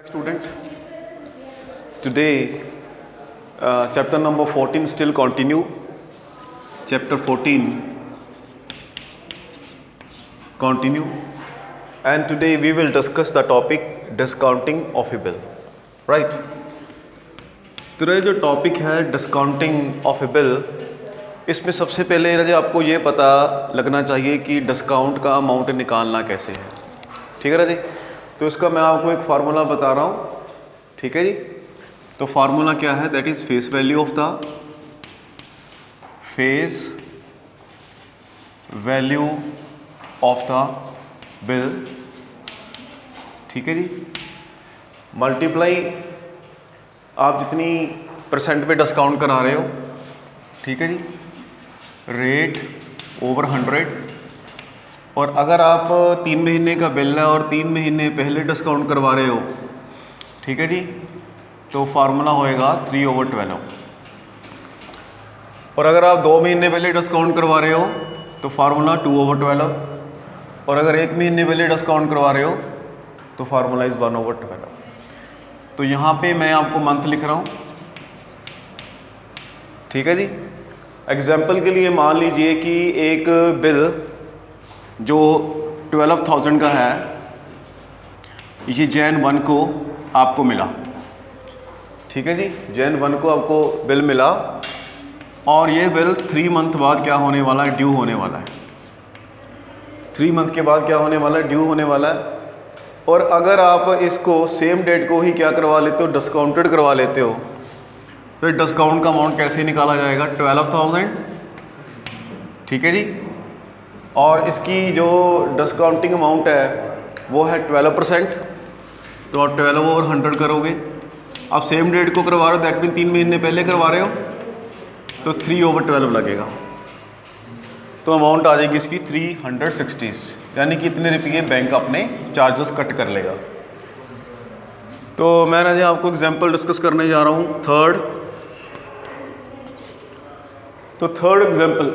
Student, today chapter number 14 still continue. Chapter 14 continue, and today we will discuss the topic discounting of a bill. Right? today जो topic है discounting of A bill, इसमें सबसे पहले राजे आपको ये पता लगना चाहिए कि डिस्काउंट का अमाउंट निकालना कैसे है। ठीक है राजे, तो इसका मैं आपको एक फार्मूला बता रहा हूँ। ठीक है जी, तो फार्मूला क्या है? That is face value of the bill. ठीक है जी, मल्टीप्लाई आप जितनी परसेंट पे डिस्काउंट करा रहे हो, ठीक है जी, रेट ओवर 100। और अगर आप 3 महीने का बिल है और 3 महीने पहले डिस्काउंट करवा रहे हो, ठीक है जी, तो फार्मूला होएगा 3/12। और अगर आप 2 महीने पहले डिस्काउंट करवा रहे हो तो फार्मूला 2/12। और अगर 1 महीने पहले डिस्काउंट करवा रहे हो तो फार्मूला इज़ 1/12। तो यहाँ पे मैं आपको मंथ लिख रहा हूँ। ठीक है जी, एग्जाम्पल के लिए मान लीजिए कि एक बिल जो 12,000 का है, ये Jan 1 को आपको मिला। ठीक है जी, Jan 1 को आपको बिल मिला और ये बिल 3 मंथ बाद क्या होने वाला है? ड्यू होने वाला है। 3 मंथ के बाद क्या होने वाला है? ड्यू होने वाला है। और अगर आप इसको सेम डेट को ही क्या करवा लेते हो? डिस्काउंटेड करवा लेते हो। तो डिस्काउंट का अमाउंट कैसे निकाला जाएगा? 12,000। ठीक है जी, और इसकी जो डिस्काउंटिंग अमाउंट है वो है 12%। तो आप 12/100 करोगे। आप सेम डेट को करवा रहे हो, दैट मीन 3 महीने पहले करवा रहे हो, तो 3/12 लगेगा। तो अमाउंट आ जाएगी इसकी 360, यानी कि इतने रुपये बैंक अपने चार्जेस कट कर लेगा। तो मैं राजे आपको एग्जांपल डिस्कस करने जा रहा हूँ थर्ड। तो थर्ड एग्जांपल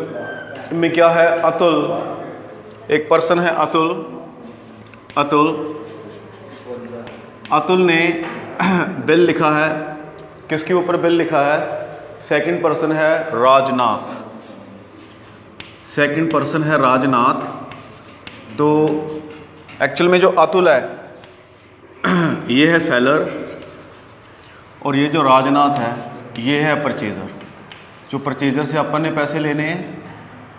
में क्या है? अतुल, एक पर्सन है अतुल ने बिल लिखा है। किसके ऊपर बिल लिखा है? सेकंड पर्सन है राजनाथ। तो एक्चुअल में जो अतुल है ये है सेलर, और ये जो राजनाथ है ये है परचेज़र। जो परचेज़र से अपन ने पैसे लेने हैं।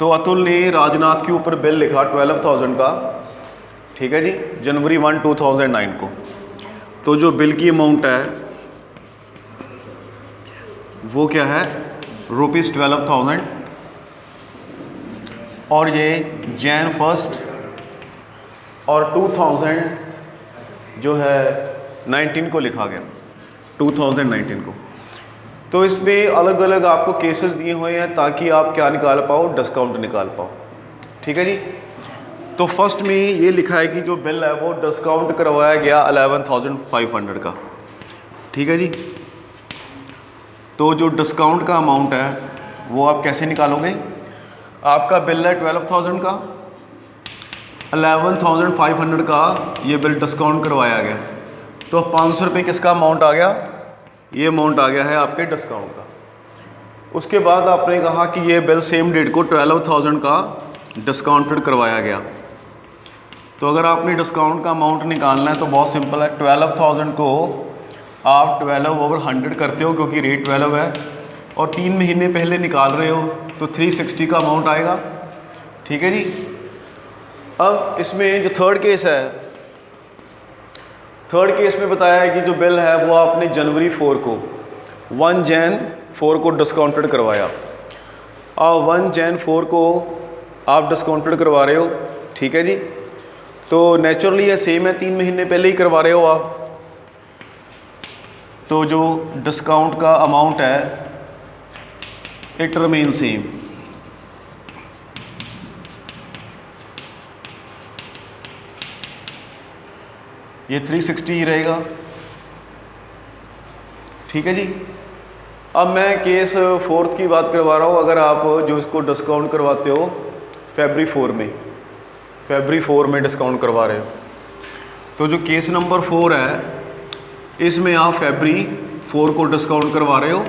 तो अतुल ने राजनाथ के ऊपर बिल लिखा 12,000 का। ठीक है जी, जनवरी 1, 2009 को। तो जो बिल की अमाउंट है वो क्या है? ₹12,000। और ये Jan 1 और 2000 जो है 19 को लिखा गया, 2019 को। तो इसमें अलग अलग आपको केसेस दिए हुए हैं ताकि आप क्या निकाल पाओ? डिस्काउंट निकाल पाओ। ठीक है जी, तो फर्स्ट में ये लिखा है कि जो बिल है वो डिस्काउंट करवाया गया 11,500 का। ठीक है जी, तो जो डिस्काउंट का अमाउंट है वो आप कैसे निकालोगे? आपका बिल है 12,000 का, 11,500 का ये बिल डिस्काउंट करवाया गया, तो 500 रुपये किसका अमाउंट आ गया? ये अमाउंट आ गया है आपके डिस्काउंट का। उसके बाद आपने कहा कि ये बिल सेम डेट को 12,000 का डिस्काउंटेड करवाया गया। तो अगर आपने डिस्काउंट का अमाउंट निकालना है तो बहुत सिंपल है। 12,000 को आप 12/100 करते हो क्योंकि रेट 12 है, और 3 महीने पहले निकाल रहे हो तो 360 का अमाउंट आएगा। ठीक है जी, अब इसमें जो थर्ड केस है, थर्ड केस में बताया है कि जो बिल है वो आपने जनवरी 4 को 1 Jan 4 को डिस्काउंटेड करवाया। और 1 Jan 4 को आप डिस्काउंटेड करवा रहे हो। ठीक है जी, तो नेचुरली ये सेम है, 3 महीने पहले ही करवा रहे हो आप। तो जो डिस्काउंट का अमाउंट है इट रिमेन सेम। ये 360 ही रहेगा। ठीक है जी, अब मैं केस फोर्थ की बात करवा रहा हूँ। अगर आप जो इसको डिस्काउंट करवाते हो फरवरी 4 में डिस्काउंट करवा रहे हो, तो जो केस नंबर 4 है इसमें आप फरवरी 4 को डिस्काउंट करवा रहे हो,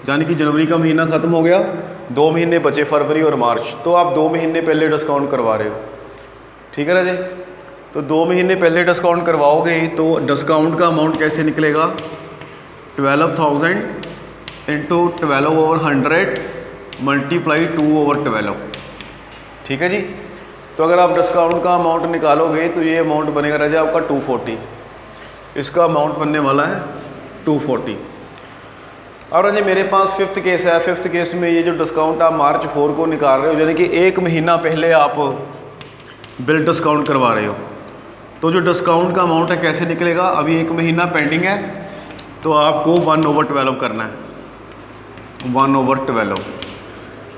यानी कि जनवरी का महीना ख़त्म हो गया, 2 महीने बचे फरवरी और मार्च, तो आप 2 महीने पहले डिस्काउंट करवा रहे हो। ठीक है ना जी। तो 2 महीने पहले डिस्काउंट करवाओगे तो डिस्काउंट का अमाउंट कैसे निकलेगा, 12,000 इंटू 12/100 मल्टीप्लाई 2/12। ठीक है जी। तो अगर आप डिस्काउंट का अमाउंट निकालोगे तो ये अमाउंट बनेगा राजा आपका 240, इसका अमाउंट बनने वाला है 240। और राजा मेरे पास 5th केस है। 5th केस में ये जो डिस्काउंट आप मार्च 4 को निकाल रहे हो, यानी कि 1 महीना पहले आप बिल डिस्काउंट करवा रहे हो, तो जो डिस्काउंट का अमाउंट है कैसे निकलेगा, अभी 1 महीना पेंडिंग है, तो आपको 1/12 करना है, 1/12।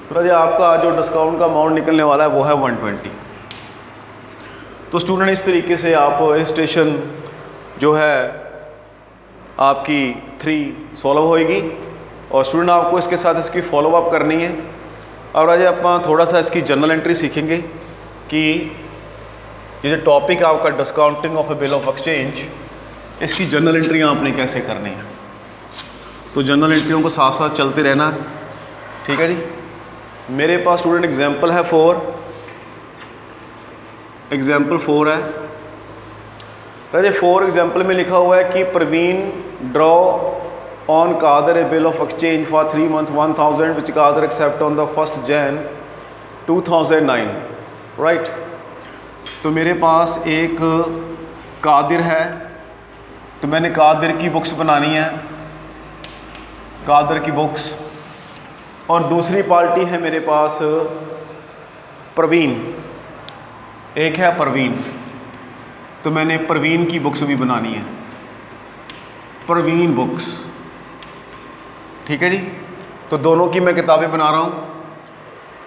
तो राजा आपका जो डिस्काउंट का अमाउंट निकलने वाला है वो है 120। तो स्टूडेंट इस तरीके से आप स्टेशन जो है आपकी 3 सॉल्व होएगी, और स्टूडेंट आपको इसके साथ इसकी फॉलोअप करनी है। और आज आप थोड़ा सा इसकी जर्नल एंट्री सीखेंगे कि ये जो टॉपिक है आपका discounting of A bill of exchange, इसकी जर्नल एंट्री आपने कैसे करनी है। तो जर्नल एंट्रियों को साथ साथ चलते रहना। ठीक है जी। मेरे पास स्टूडेंट एग्जाम्पल है 4, एग्जाम्पल 4 है राजे। 4 एग्जाम्पल में लिखा हुआ है कि Praveen draw on Kadar a bill of exchange for 3 months 1000 which Kadar accept on the 1st Jan 2009, right. तो मेरे पास एक कादिर है, तो मैंने कादिर की बुक्स बनानी है, कादिर की बुक्स, और दूसरी पार्टी है मेरे पास प्रवीण, एक है प्रवीण, तो मैंने प्रवीण की बुक्स भी बनानी है, प्रवीण बुक्स। ठीक है जी। तो दोनों की मैं किताबें बना रहा हूँ।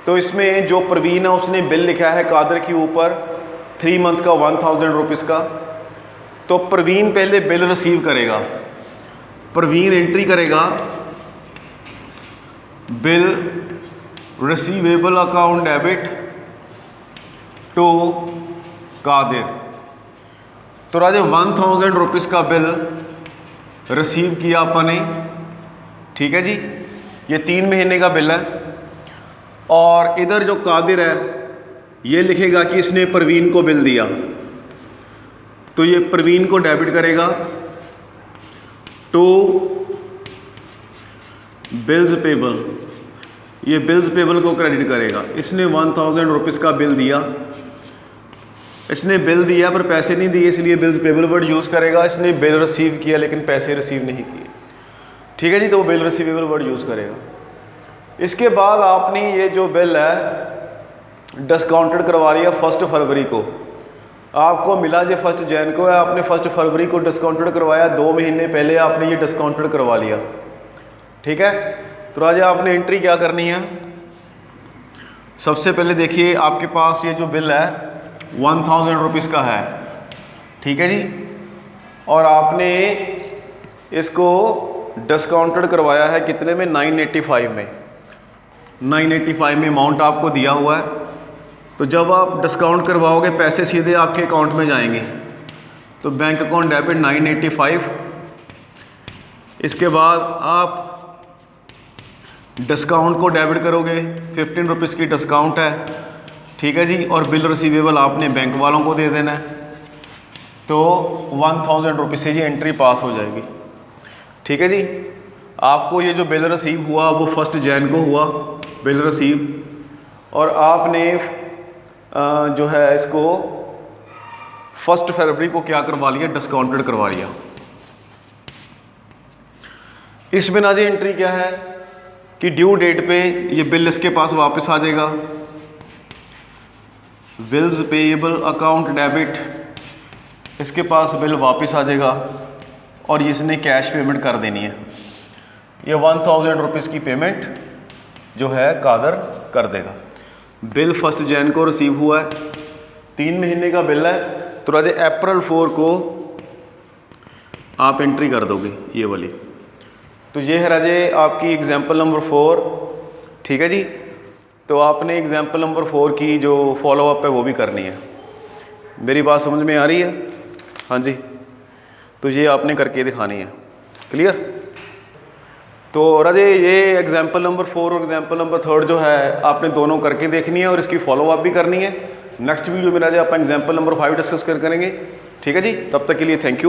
तो इसमें जो प्रवीण है उसने बिल लिखा है कादर के ऊपर 3 month का 1000 रुपीज़ का। तो प्रवीण पहले बिल रिसीव करेगा, प्रवीण एंट्री करेगा bill receivable account debit to Kadir. तो राजे 1000 रुपीज़ का बिल रिसीव किया अपने। ठीक है जी। ये 3 महीने का बिल है, और इधर जो कादिर है ये लिखेगा कि इसने प्रवीण को बिल दिया, तो ये प्रवीण को डेबिट करेगा टू बिल्स पेबल, ये बिल्स पेबल को क्रेडिट करेगा। इसने 1000 रुपीज़ का बिल दिया, इसने बिल दिया पर पैसे नहीं दिए, इसलिए बिल्स पेबल वर्ड यूज़ करेगा। इसने बिल रिसीव किया लेकिन पैसे रिसीव नहीं किए। ठीक है जी। तो वो बिल रिसीवेबल वर्ड यूज़ करेगा। इसके बाद आपने ये जो बिल है डिस्काउंटेड करवा लिया 1 फरवरी को, आपको मिला जो 1 Jan को है, आपने 1 फरवरी को डिस्काउंटेड करवाया, 2 महीने पहले आपने ये डिस्काउंटेड करवा लिया। ठीक है। तो राजा आपने एंट्री क्या करनी है, सबसे पहले देखिए आपके पास ये जो बिल है 1000 रुपीज़ का है। ठीक है जी। और आपने इसको डिस्काउंटेड करवाया है कितने में, 985 में, 985 में अमाउंट आपको दिया हुआ है। तो जब आप डिस्काउंट करवाओगे पैसे सीधे आपके अकाउंट में जाएंगे, तो बैंक अकाउंट डेबिट 985। इसके बाद आप डिस्काउंट को डेबिट करोगे, 15 रुपीज़ की डिस्काउंट है। ठीक है जी। और बिल रिसीवेबल आपने बैंक वालों को दे देना है, तो 1000 रुपीज़ से ये एंट्री पास हो जाएगी। ठीक है जी। आपको ये जो बिल रिसीव हुआ वो 1 Jan को हुआ बिल रिसीव, और आपने जो है इसको 1 फरवरी को क्या करवा लिया, डिस्काउंटेड करवा लिया। इसमें ना जी एंट्री क्या है कि ड्यू डेट पे ये बिल इसके पास वापस आ जाएगा, बिल्स पेएबल अकाउंट डेबिट, इसके पास बिल वापस आ जाएगा, और ये इसने कैश पेमेंट कर देनी है। ये 1000 रुपीज़ की पेमेंट जो है कादर कर देगा। बिल 1 Jan को रिसीव हुआ है, 3 महीने का बिल है, तो राजे April 4 को आप एंट्री कर दोगे ये वाली। तो ये है राजे आपकी एग्जाम्पल नंबर 4। ठीक है जी। तो आपने एग्जाम्पल नंबर 4 की जो फॉलोअप है वो भी करनी है। मेरी बात समझ में आ रही है? हाँ जी। तो ये आपने करके दिखानी है। क्लियर? तो राजे ये एग्जाम्पल नंबर 4 और एग्जाम्पल नंबर 3 जो है आपने दोनों करके देखनी है और इसकी फॉलो अप भी करनी है। नेक्स्ट वीडियो में राजे आप एग्जाम्पल नंबर 5 डिस्कस करेंगे। ठीक है जी, तब तक के लिए thank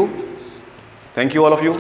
you all of you.